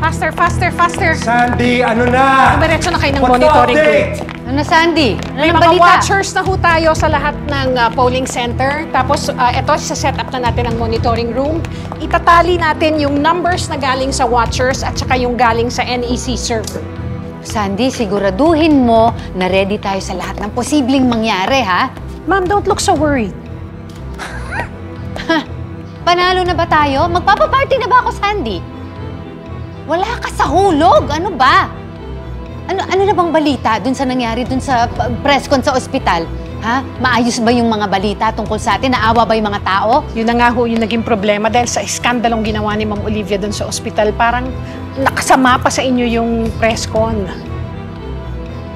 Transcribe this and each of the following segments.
Faster, faster, faster! Sandy, ano na? Dumiretso na kayo ng monitoring group. Ano na, Sandy? May mga watchers na ho tayo sa lahat ng polling center. Tapos, ito, set up na natin ang monitoring room. Itatali natin yung numbers na galing sa watchers at saka yung galing sa NEC server. Sandy, siguraduhin mo na ready tayo sa lahat ng posibleng mangyari, ha? Ma'am, don't look so worried. Panalo na ba tayo? Magpapaparty na ba ako, Sandy? Wala ka sa hulog! Ano ba? Ano na bang balita dun sa nangyari dun sa press con sa ospital? Ha? Maayos ba yung mga balita tungkol sa atin? Naawa ba yung mga tao? Yun na nga ho yung naging problema dahil sa iskandalong ginawa ni Ma'am Olivia dun sa ospital. Parang nakasama pa sa inyo yung press con.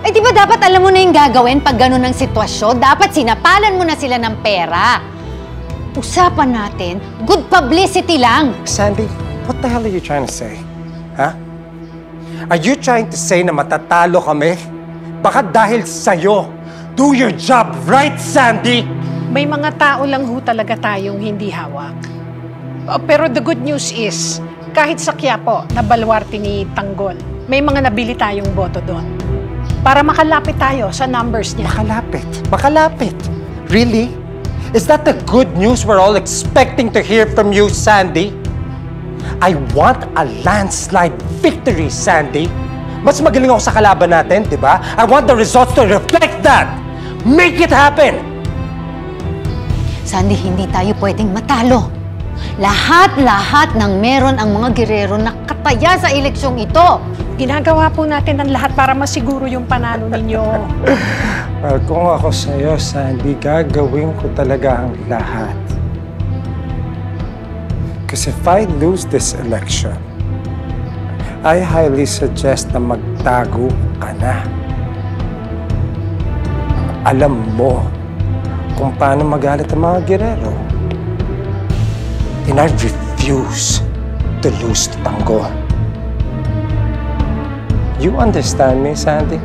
Eh di ba dapat alam mo na yung gagawin pag gano'n ang sitwasyon? Dapat sinapalan mo na sila ng pera. Usapan natin, good publicity lang. Sandy, what the hell are you trying to say? Huh? Are you trying to say na matatalo kami? Baka dahil sa'yo. Do your job, right, Sandy? May mga tao lang ho talaga tayong hindi hawak. Pero the good news is, kahit sa Quiapo, na baluarte ni Tanggol, may mga nabili tayong boto doon. Para makalapit tayo sa numbers niya. Makalapit? Makalapit? Really? Is that the good news we're all expecting to hear from you, Sandy? I want a landslide victory, Sandy. Mas magaling ako sa kalaban natin, di ba? I want the results to reflect that! Make it happen! Sandy, hindi tayo pwedeng matalo. Lahat-lahat ng meron ang mga gerero na kataya sa eleksyong ito. Ginagawa po natin ang lahat para masiguro yung panalo ninyo. Well, kung ako sa'yo, Sandy, gagawin ko talaga ang lahat. Because if I lose this election, I highly suggest na magtago ka na. Alam mo kung paano magalit ang mga gerero. And I refuse to lose to Tanggol. You understand me, Sandy?